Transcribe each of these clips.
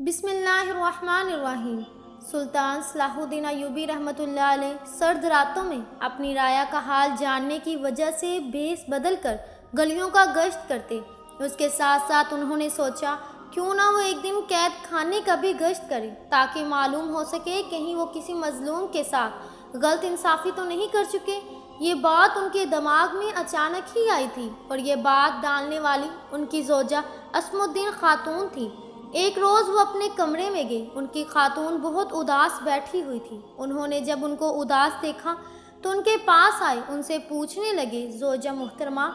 بسم اللہ الرحمن الرحیم۔ سلطان صلاح الدین ایوبی رحمۃ اللہ علیہ سرد راتوں میں اپنی رایا کا حال جاننے کی وجہ سے بھیس بدل کر گلیوں کا گشت کرتے۔ اس کے ساتھ ساتھ انہوں نے سوچا کیوں نہ وہ ایک دن قید خانے کا بھی گشت کرے تاکہ معلوم ہو سکے کہیں وہ کسی مظلوم کے ساتھ غلط انصافی تو نہیں کر چکے۔ یہ بات ان کے دماغ میں اچانک ہی آئی تھی اور یہ بات ڈالنے والی ان کی زوجہ اسم الدین خاتون تھی۔ ایک روز وہ اپنے کمرے میں گئے، ان کی خاتون بہت اداس بیٹھی ہوئی تھی۔ انہوں نے جب ان کو اداس دیکھا تو ان کے پاس آئے، ان سے پوچھنے لگے، زوجہ محترمہ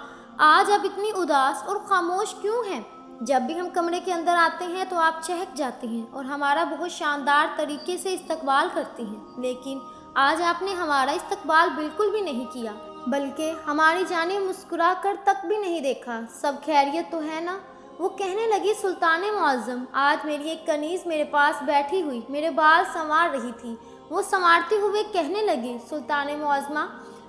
آج آپ اتنی اداس اور خاموش کیوں ہیں؟ جب بھی ہم کمرے کے اندر آتے ہیں تو آپ چہک جاتی ہیں اور ہمارا بہت شاندار طریقے سے استقبال کرتی ہیں، لیکن آج آپ نے ہمارا استقبال بالکل بھی نہیں کیا، بلکہ ہماری جانب مسکرا کر تک بھی نہیں دیکھا۔ سب خیریت تو ہے نا؟ وہ کہنے لگی، سلطان معظم آج میری ایک کنیز میرے پاس بیٹھی ہوئی میرے بال سنوار رہی تھی۔ وہ سنوارتے ہوئے کہنے لگے، سلطان معظمہ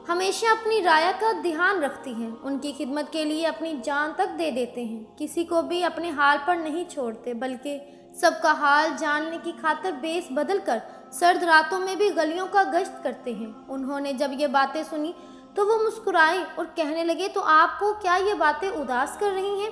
ہمیشہ اپنی رایا کا دھیان رکھتی ہیں، ان کی خدمت کے لیے اپنی جان تک دے دیتے ہیں، کسی کو بھی اپنے حال پر نہیں چھوڑتے، بلکہ سب کا حال جاننے کی خاطر بیس بدل کر سرد راتوں میں بھی گلیوں کا گشت کرتے ہیں۔ انہوں نے جب یہ باتیں سنی تو وہ مسکرائے اور کہنے لگے، تو آپ کو کیا یہ باتیں اداس کر رہی ہیں؟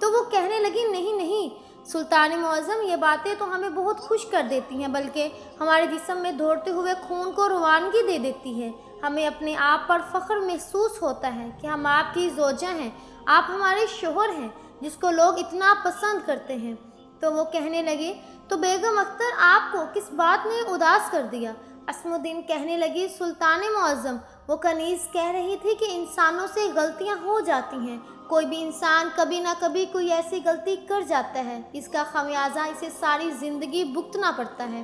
تو وہ کہنے لگی، نہیں سلطان معظم، یہ باتیں تو ہمیں بہت خوش کر دیتی ہیں، بلکہ ہمارے جسم میں دوڑتے ہوئے خون کو روانگی دے دیتی ہے۔ ہمیں اپنے آپ پر فخر محسوس ہوتا ہے کہ ہم آپ کی زوجہ ہیں، آپ ہمارے شوہر ہیں جس کو لوگ اتنا پسند کرتے ہیں۔ تو وہ کہنے لگے، تو بیگم اختر آپ کو کس بات نے اداس کر دیا؟ اسم الدین کہنے لگی، سلطان معظم وہ کنیز کہہ رہی تھی کہ انسانوں سے غلطیاں ہو جاتی ہیں، کوئی بھی انسان کبھی نہ کبھی کوئی ایسی غلطی کر جاتا ہے، اس کا خمیازہ اسے ساری زندگی بھگتنا پڑتا ہے۔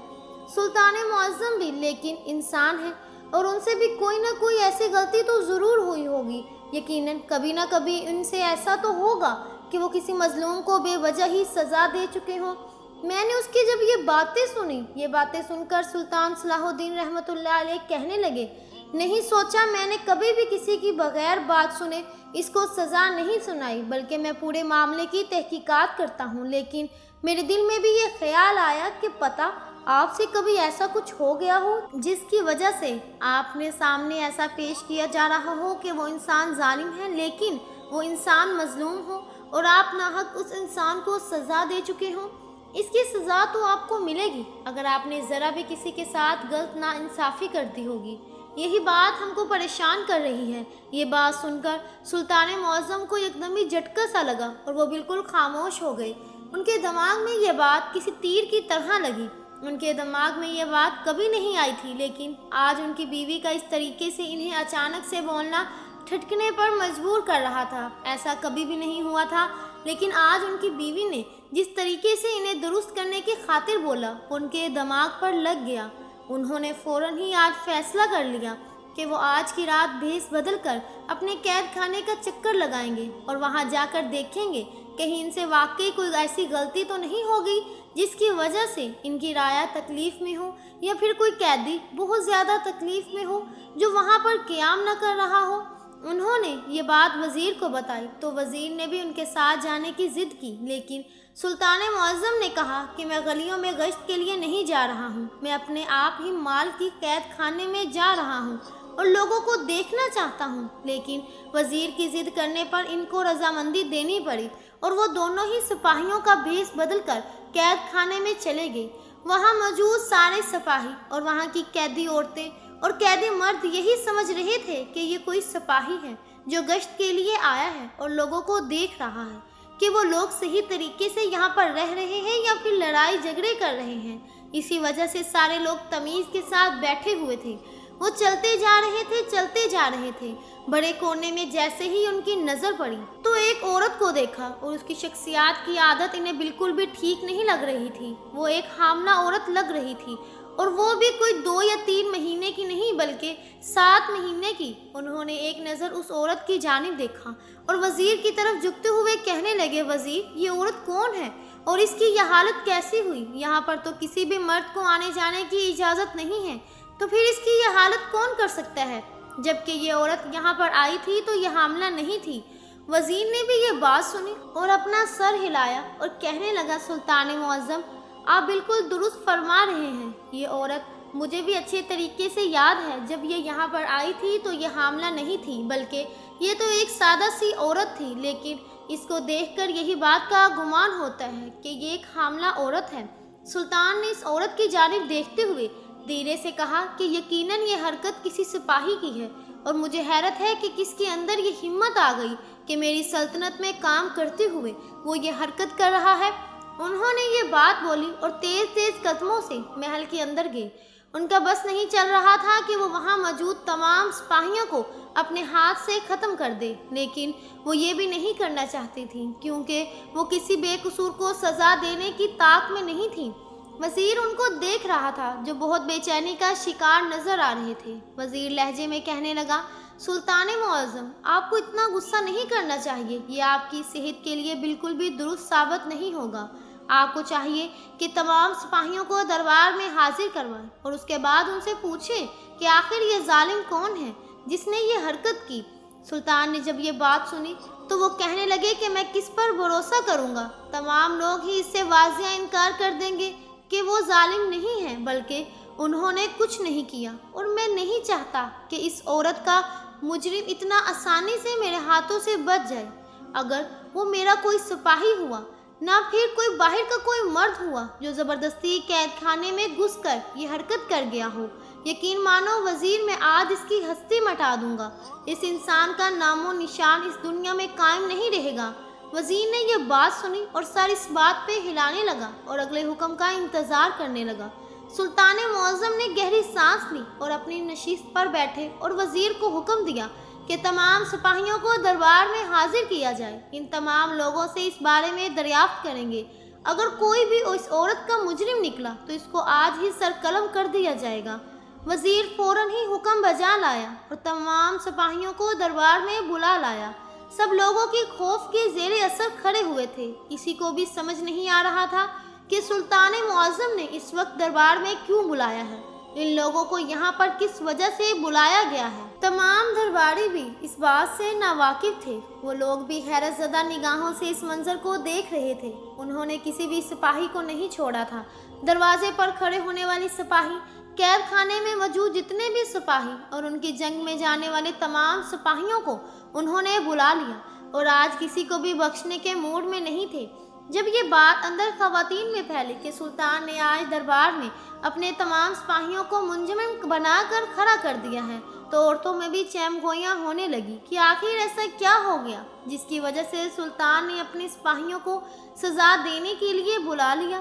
سلطان معظم بھی لیکن انسان ہیں اور ان سے بھی کوئی نہ کوئی ایسی غلطی تو ضرور ہوئی ہوگی، یقیناً کبھی نہ کبھی ان سے ایسا تو ہوگا کہ وہ کسی مظلوم کو بے وجہ ہی سزا دے چکے ہوں۔ میں نے اس کی جب یہ باتیں سنی، یہ باتیں سن کر سلطان صلاح الدین رحمۃ اللہ علیہ کہنے لگے، نہیں سوچا میں نے کبھی بھی کسی کی بغیر بات سنے اس کو سزا نہیں سنائی، بلکہ میں پورے معاملے کی تحقیقات کرتا ہوں، لیکن میرے دل میں بھی یہ خیال آیا کہ پتہ آپ سے کبھی ایسا کچھ ہو گیا ہو جس کی وجہ سے آپ نے سامنے ایسا پیش کیا جا رہا ہو کہ وہ انسان ظالم ہے لیکن وہ انسان مظلوم ہو اور آپ ناحق اس انسان کو سزا دے چکے ہوں۔ اس کی سزا تو آپ کو ملے گی اگر آپ نے ذرا بھی کسی کے ساتھ غلط ناانصافی کر دی ہوگی۔ یہی بات ہم کو پریشان کر رہی ہے۔ یہ بات سن کر سلطان معظم کو ایک دم ہی جھٹکا سا لگا اور وہ بالکل خاموش ہو گئے۔ ان کے دماغ میں یہ بات کسی تیر کی طرح لگی۔ ان کے دماغ میں یہ بات کبھی نہیں آئی تھی، لیکن آج ان کی بیوی کا اس طریقے سے انہیں اچانک سے بولنا ٹھٹکنے پر مجبور کر رہا تھا۔ ایسا کبھی بھی نہیں ہوا تھا، لیکن آج ان کی بیوی نے جس طریقے سے انہیں درست کرنے کی خاطر بولا، ان کے دماغ پر لگ گیا۔ انہوں نے فوراً ہی آج فیصلہ کر لیا کہ وہ آج کی رات بھیس بدل کر اپنے قید خانے کا چکر لگائیں گے اور وہاں جا کر دیکھیں گے کہیں ان سے واقعی کوئی ایسی غلطی تو نہیں ہو گئی جس کی وجہ سے ان کی رایا تکلیف میں ہو، یا پھر کوئی قیدی بہت زیادہ تکلیف میں ہو جو وہاں پر قیام نہ کر رہا ہو۔ انہوں نے یہ بات وزیر کو بتائی تو وزیر نے بھی ان کے ساتھ جانے کی ضد کی، لیکن سلطان معظم نے کہا کہ میں گلیوں میں گشت کے لیے نہیں جا رہا ہوں، میں اپنے آپ ہی مال کی قید خانے میں جا رہا ہوں اور لوگوں کو دیکھنا چاہتا ہوں۔ لیکن وزیر کی ضد کرنے پر ان کو رضامندی دینی پڑی اور وہ دونوں ہی سپاہیوں کا بھیس بدل کر قید خانے میں چلے گئے۔ وہاں موجود سارے سپاہی اور وہاں کی قیدی عورتیں اور قیدی مرد یہی سمجھ رہے تھے کہ یہ کوئی سپاہی ہے جو گشت کے لیے آیا ہے اور لوگوں کو دیکھ رہا ہے کہ وہ لوگ صحیح طریقے سے یہاں پر رہ رہے ہیں یا پھر لڑائی جھگڑے کر رہے ہیں۔ اسی وجہ سے سارے لوگ تمیز کے ساتھ بیٹھے ہوئے تھے۔ وہ چلتے جا رہے تھے۔ بڑے کونے میں جیسے ہی ان کی نظر پڑی تو ایک عورت کو دیکھا اور اس کی شخصیات کی عادت انہیں بالکل بھی ٹھیک نہیں لگ رہی تھی۔ وہ ایک حاملہ عورت لگ رہی تھی اور وہ بھی کوئی 2 یا 3 مہینے کی نہیں بلکہ 7 مہینے کی۔ انہوں نے ایک نظر اس عورت کی جانب دیکھا اور وزیر کی طرف جھکتے ہوئے کہنے لگے، وزیر یہ عورت کون ہے اور اس کی یہ حالت کیسی ہوئی؟ یہاں پر تو کسی بھی مرد کو آنے جانے کی اجازت نہیں ہے، تو پھر اس کی یہ حالت کون کر سکتا ہے؟ جبکہ یہ عورت یہاں پر آئی تھی تو یہ حاملہ نہیں تھی۔ وزیر نے بھی یہ بات سنی اور اپنا سر ہلایا اور کہنے لگا، سلطان معظم آپ بالکل درست فرما رہے ہیں۔ یہ عورت مجھے بھی اچھے طریقے سے یاد ہے، جب یہ یہاں پر آئی تھی تو یہ حاملہ نہیں تھی، بلکہ یہ تو ایک سادہ سی عورت تھی، لیکن اس کو دیکھ کر یہی بات کا گمان ہوتا ہے کہ یہ ایک حاملہ عورت ہے۔ سلطان نے اس عورت کی جانب دیکھتے ہوئے دھیرے سے کہا کہ یقیناً یہ حرکت کسی سپاہی کی ہے، اور مجھے حیرت ہے کہ کس کے اندر یہ ہمت آ گئی کہ میری سلطنت میں کام کرتے ہوئے وہ یہ حرکت کر رہا ہے۔ انہوں نے یہ بات بولی اور تیز تیز قدموں سے محل کے اندر گئے۔ ان کا بس نہیں چل رہا تھا کہ وہ وہاں موجود تمام سپاہیوں کو اپنے ہاتھ سے ختم کر دے، لیکن وہ یہ بھی نہیں کرنا چاہتی تھی کیونکہ وہ کسی بے قصور کو سزا دینے کی طاق میں نہیں تھی۔ وزیر ان کو دیکھ رہا تھا جو بہت بے چینی کا شکار نظر آ رہے تھے۔ وزیر لہجے میں کہنے لگا، سلطان معظم، آپ کو اتنا غصہ نہیں کرنا چاہیے، یہ آپ کی صحت کے لیے بالکل بھی درست ثابت نہیں ہوگا۔ آپ کو چاہیے کہ تمام سپاہیوں کو دربار میں حاضر کروائیں اور اس کے بعد ان سے پوچھیں کہ آخر یہ ظالم کون ہے جس نے یہ حرکت کی۔ سلطان نے جب یہ بات سنی تو وہ کہنے لگے کہ میں کس پر بھروسہ کروں گا؟ تمام لوگ ہی اس سے واضح انکار کر دیں گے کہ وہ ظالم نہیں ہے، بلکہ انہوں نے کچھ نہیں کیا، اور میں نہیں چاہتا کہ اس عورت کا مجرم اتنا آسانی سے میرے ہاتھوں سے بچ جائے۔ اگر وہ میرا کوئی سپاہی ہوا، نہ پھر کوئی باہر کا کوئی مرد ہوا جو زبردستی قید خانے میں گھس کر یہ حرکت کر گیا ہو، یقین مانو وزیر، میں آج اس کی ہستی مٹا دوں گا۔ اس انسان کا نام و نشان اس دنیا میں قائم نہیں رہے گا۔ وزیر نے یہ بات سنی اور سر اس بات پہ ہلانے لگا اور اگلے حکم کا انتظار کرنے لگا۔ سلطان معظم نے گہری سانس لی اور اپنی نشست پر بیٹھے اور وزیر کو حکم دیا کہ تمام سپاہیوں کو دربار میں حاضر کیا جائے۔ ان تمام لوگوں سے اس بارے میں دریافت کریں گے، اگر کوئی بھی اس عورت کا مجرم نکلا تو اس کو آج ہی سر قلم کر دیا جائے گا۔ وزیر فوراً ہی حکم بجا لایا اور تمام سپاہیوں کو دربار میں بلا لایا۔ سب لوگوں کی خوف کے زیر اثر کھڑے ہوئے تھے۔ کسی کو بھی سمجھ نہیں آ رہا تھا کہ سلطان معظم نے اس وقت دربار میں کیوں بلایا ہے، ان لوگوں کو یہاں پر کس وجہ سے بلایا گیا ہے۔ تمام درباری بھی اس بات سے ناواقف تھے۔ وہ لوگ بھی حیرت زدہ نگاہوں سے اس منظر کو دیکھ رہے تھے۔ انہوں نے کسی بھی سپاہی کو نہیں چھوڑا تھا۔ دروازے پر کھڑے ہونے والی سپاہی، قید خانے میں موجود جتنے بھی سپاہی اور ان کی جنگ میں جانے والے تمام سپاہیوں کو انہوں نے بلا لیا، اور آج کسی کو بھی بخشنے کے موڈ میں نہیں تھے۔ جب یہ بات اندر خواتین میں پھیلی کہ سلطان نے آج دربار میں اپنے تمام سپاہیوں کو منجمد بنا کر کھڑا کر دیا ہے، تو عورتوں میں بھی چیم گوئیاں ہونے لگی کہ آخر ایسا کیا ہو گیا جس کی وجہ سے سلطان نے اپنے سپاہیوں کو سزا دینے کے لیے بلا لیا۔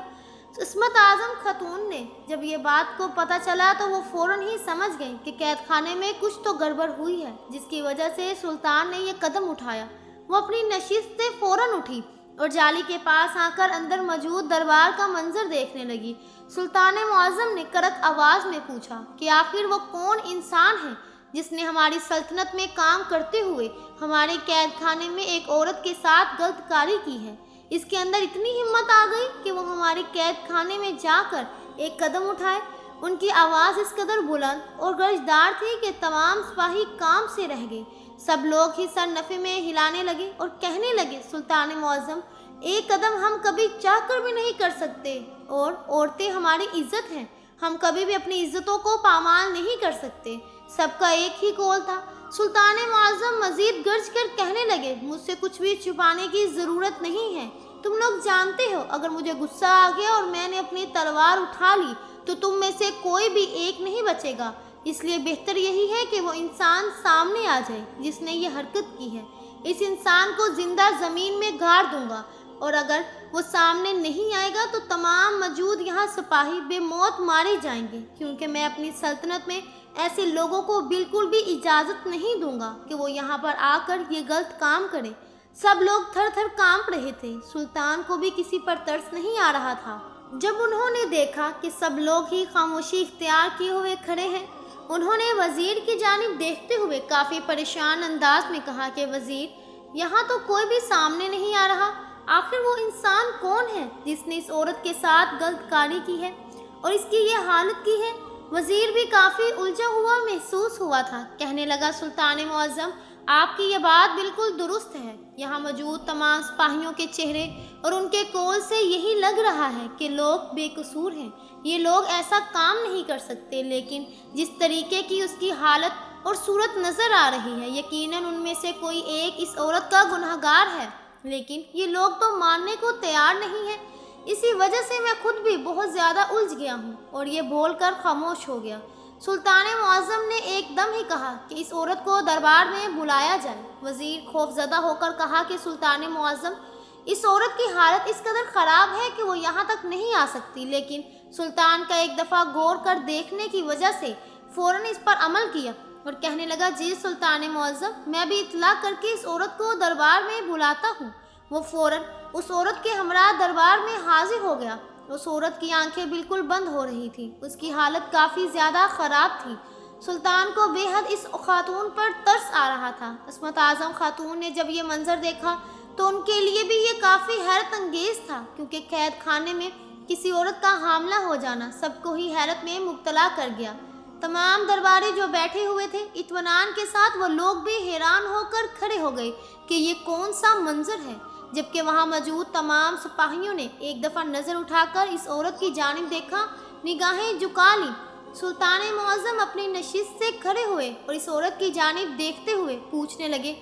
عصمت اعظم خاتون نے جب یہ بات کو پتہ چلا تو وہ فوراً ہی سمجھ گئی کہ قید خانے میں کچھ تو گڑبڑ ہوئی ہے، جس کی وجہ سے سلطان نے یہ قدم اٹھایا۔ وہ اپنی نشست سے فوراً اٹھی اور جالی کے پاس آ کر اندر موجود دربار کا منظر دیکھنے لگی۔ سلطان معظم نے کرت آواز میں پوچھا کہ آخر وہ کون انسان ہے جس نے ہماری سلطنت میں کام کرتے ہوئے ہمارے قید خانے میں ایک عورت کے ساتھ غلط کاری کی ہے۔ اس کے اندر اتنی ہمت آ گئی کہ وہ ہمارے قید خانے میں جا کر ایک قدم اٹھائے۔ ان کی آواز اس قدر بلند اور گرجدار تھی کہ تمام سپاہی کام سے رہ گئے۔ سب لوگ ہی سر نفی میں ہلانے لگے اور کہنے لگے، سلطان معظم، ایک قدم ہم کبھی چاہ کر بھی نہیں کر سکتے، اور عورتیں ہماری عزت ہیں، ہم کبھی بھی اپنی عزتوں کو پامال نہیں کر سکتے۔ سب کا ایک ہی قول تھا۔ سلطان معظم مزید گرج کر کہنے لگے، مجھ سے کچھ بھی چھپانے کی ضرورت نہیں ہے، تم لوگ جانتے ہو اگر مجھے غصہ آ گیا اور میں نے اپنی تلوار اٹھا لی تو تم میں سے کوئی بھی ایک نہیں بچے گا، اس لیے بہتر یہی ہے کہ وہ انسان سامنے آ جائے جس نے یہ حرکت کی ہے۔ اس انسان کو زندہ زمین میں گاڑ دوں گا، اور اگر وہ سامنے نہیں آئے گا تو تمام موجود یہاں سپاہی بے موت مارے جائیں گے، کیونکہ میں اپنی سلطنت میں ایسے لوگوں کو بالکل بھی اجازت نہیں دوں گا کہ وہ یہاں پر آ کر یہ غلط کام کریں۔ سب لوگ تھر تھر کانپ رہے تھے۔ سلطان کو بھی کسی پر ترس نہیں آ رہا تھا۔ جب انہوں نے دیکھا کہ سب لوگ ہی خاموشی اختیار کیے ہوئے کھڑے ہیں، انہوں نے وزیر کی جانب دیکھتے ہوئے کافی پریشان انداز میں کہا کہ وزیر، یہاں تو کوئی بھی سامنے نہیں آ رہا، آخر وہ انسان کون ہے جس نے اس عورت کے ساتھ غلط کاری کی ہے اور اس کی یہ حالت کی ہے؟ وزیر بھی کافی الجھا ہوا محسوس ہوا تھا۔ کہنے لگا، سلطان معظم، آپ کی یہ بات بالکل درست ہے۔ یہاں موجود تمام سپاہیوں کے چہرے اور ان کے قول سے یہی لگ رہا ہے کہ لوگ بے قصور ہیں۔ یہ لوگ ایسا کام نہیں کر سکتے، لیکن جس طریقے کی اس کی حالت اور صورت نظر آ رہی ہے، یقیناً ان میں سے کوئی ایک اس عورت کا گنہگار ہے، لیکن یہ لوگ تو ماننے کو تیار نہیں ہیں۔ اسی وجہ سے میں خود بھی بہت زیادہ الجھ گیا ہوں۔ اور یہ بول کر خاموش ہو گیا۔ سلطان معظم نے ایک دم ہی کہا کہ اس عورت کو دربار میں بلایا جائے۔ وزیر خوف زدہ ہو کر کہا کہ سلطان معظم، اس عورت کی حالت اس قدر خراب ہے کہ وہ یہاں تک نہیں آ سکتی، لیکن سلطان کا ایک دفعہ غور کر دیکھنے کی وجہ سے فوراً اس پر عمل کیا اور کہنے لگا، جی سلطان معظم، میں بھی اطلاع کر کے اس عورت کو دربار میں بلاتا ہوں۔ وہ فوراً اس عورت کے ہمراہ دربار میں حاضر ہو گیا۔ اس عورت کی آنکھیں بالکل بند ہو رہی تھی، اس کی حالت کافی زیادہ خراب تھی۔ سلطان کو بے حد اس خاتون پر ترس آ رہا تھا۔ عصمت اعظم خاتون نے جب یہ منظر دیکھا تو ان کے لیے بھی یہ کافی حیرت انگیز تھا، کیونکہ قید خانے میں کسی عورت کا حاملہ ہو جانا سب کو ہی حیرت میں مبتلا کر گیا۔ تمام درباری جو بیٹھے ہوئے تھے اطمینان کے ساتھ، وہ لوگ بھی حیران ہو کر کھڑے ہو گئے کہ یہ کون سا منظر ہے، جبکہ وہاں موجود تمام سپاہیوں نے ایک دفعہ نظر اٹھا کر اس عورت کی جانب دیکھا، نگاہیں جھکا لیں۔ سلطان معظم اپنی نشست سے کھڑے ہوئے اور اس عورت کی جانب دیکھتے ہوئے پوچھنے لگے،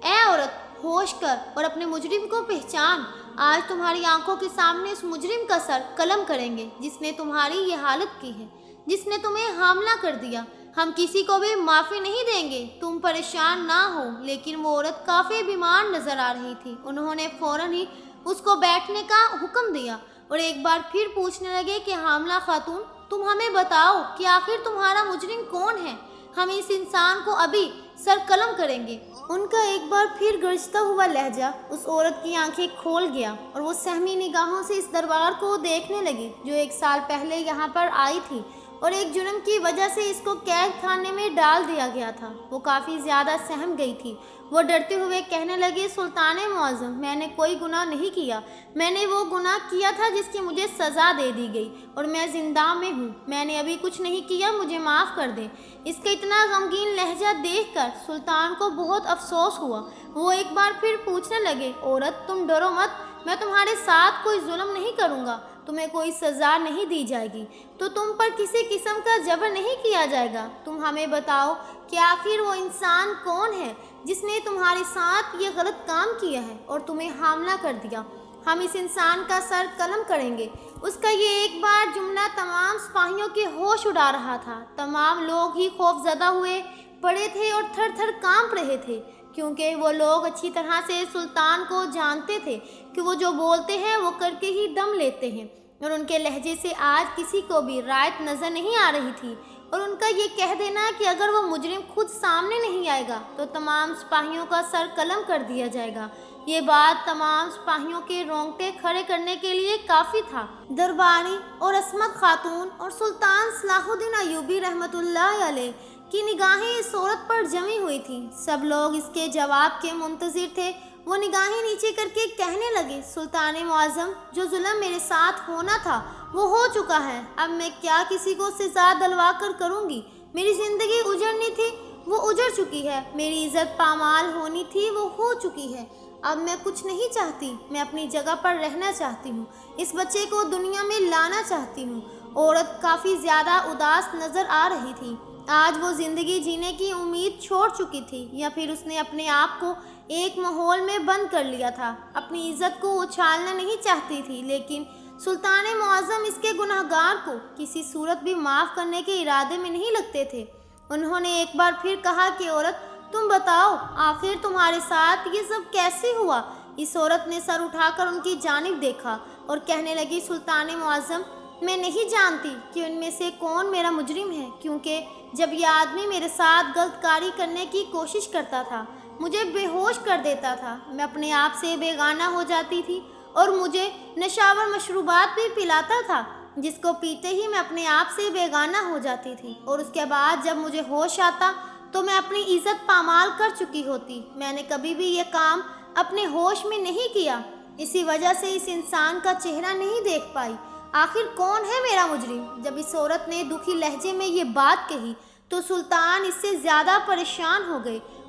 اے عورت، ہوش کر اور اپنے مجرم کو پہچان۔ آج تمہاری آنکھوں کے سامنے اس مجرم کا سر قلم کریں گے جس نے تمہاری یہ حالت کی ہے، جس نے تمہیں حاملہ کر دیا۔ ہم کسی کو بھی معافی نہیں دیں گے، تم پریشان نہ ہو۔ لیکن وہ عورت کافی بیمار نظر آ رہی تھی۔ انہوں نے فوراً ہی اس کو بیٹھنے کا حکم دیا اور ایک بار پھر پوچھنے لگے کہ حاملہ خاتون، تم ہمیں بتاؤ کہ آخر تمہارا مجرم کون ہے؟ ہم اس انسان کو ابھی سر قلم کریں گے۔ ان کا ایک بار پھر گرجتا ہوا لہجہ اس عورت کی آنکھیں کھول گیا اور وہ سہمی نگاہوں سے اس دربار کو دیکھنے لگی جو 1 سال پہلے یہاں پر آئی تھی اور ایک جرم کی وجہ سے اس کو قید خانے میں ڈال دیا گیا تھا۔ وہ کافی زیادہ سہم گئی تھی۔ وہ ڈرتے ہوئے کہنے لگے، سلطان معظم، میں نے کوئی گناہ نہیں کیا۔ میں نے وہ گناہ کیا تھا جس کی مجھے سزا دے دی گئی اور میں زندان میں ہوں۔ میں نے ابھی کچھ نہیں کیا، مجھے معاف کر دیں۔ اس کا اتنا غمگین لہجہ دیکھ کر سلطان کو بہت افسوس ہوا۔ وہ ایک بار پھر پوچھنے لگے، عورت، تم ڈرو مت، میں تمہارے ساتھ کوئی ظلم نہیں کروں گا، تمہیں کوئی سزا نہیں دی جائے گی، تو تم پر کسی قسم کا جبر نہیں کیا جائے گا۔ تم ہمیں بتاؤ کہ آخر وہ انسان کون ہے جس نے تمہارے ساتھ یہ غلط کام کیا ہے اور تمہیں حاملہ کر دیا۔ ہم اس انسان کا سر قلم کریں گے۔ اس کا یہ ایک بار جملہ تمام سپاہیوں کے ہوش اڑا رہا تھا۔ تمام لوگ ہی خوف زدہ ہوئے پڑے تھے اور تھر تھر کانپ رہے تھے، کیونکہ وہ لوگ اچھی طرح سے سلطان کو جانتے تھے کہ وہ جو بولتے ہیں وہ کر کے ہی دم لیتے ہیں، اور ان کے لہجے سے آج کسی کو بھی رعایت نظر نہیں آ رہی تھی۔ اور ان کا یہ کہہ دینا کہ اگر وہ مجرم خود سامنے نہیں آئے گا تو تمام سپاہیوں کا سر قلم کر دیا جائے گا، یہ بات تمام سپاہیوں کے رونگٹے کھڑے کرنے کے لیے کافی تھا۔ درباری اور عصمت خاتون اور سلطان صلاح الدین ایوبی رحمۃ اللہ علیہ کی نگاہیں اس عورت پر جمی ہوئی تھیں۔ سب لوگ اس کے جواب کے منتظر تھے۔ وہ نگاہیں نیچے کر کے کہنے لگے، سلطان معظم، جو ظلم میرے ساتھ ہونا تھا وہ ہو چکا ہے۔ اب میں کیا کسی کو سزا دلوا کر کروں گی؟ میری زندگی اجڑنی تھی، وہ اجڑ چکی ہے۔ میری عزت پامال ہونی تھی، وہ ہو چکی ہے۔ اب میں کچھ نہیں چاہتی، میں اپنی جگہ پر رہنا چاہتی ہوں، اس بچے کو دنیا میں لانا چاہتی ہوں۔ عورت کافی زیادہ اداس نظر آ رہی تھی۔ آج وہ زندگی جینے کی امید چھوڑ چکی تھی، یا پھر اس نے اپنے آپ کو ایک ماحول میں بند کر لیا تھا۔ اپنی عزت کو اچھالنا نہیں چاہتی تھی، لیکن سلطان معظم اس کے گنہگار کو کسی صورت بھی معاف کرنے کے ارادے میں نہیں لگتے تھے۔ انہوں نے ایک بار پھر کہا کہ عورت، تم بتاؤ آخر تمہارے ساتھ یہ سب کیسے ہوا؟ اس عورت نے سر اٹھا کر ان کی جانب دیکھا اور کہنے لگی، سلطان معظم، میں نہیں جانتی کہ ان میں سے کون میرا مجرم ہے، کیونکہ جب یہ آدمی میرے ساتھ غلط کاری کرنے کی کوشش کرتا تھا، مجھے بے ہوش کر دیتا تھا، میں اپنے آپ سے بیگانہ ہو جاتی تھی اور مجھے نشاور مشروبات بھی پلاتا تھا، جس کو پیتے ہی میں اپنے آپ سے بیگانہ ہو جاتی تھی، اور اس کے بعد جب مجھے ہوش آتا تو میں اپنی عزت پامال کر چکی ہوتی۔ میں نے کبھی بھی یہ کام اپنے ہوش میں نہیں کیا، اسی وجہ سے اس انسان کا چہرہ نہیں دیکھ پائی۔ آخر کون ہے میرا مجرم؟ جب اس عورت نے دکھی لہجے میں یہ بات کہی تو سلطان اس سے زیادہ پریشان ہو گئے۔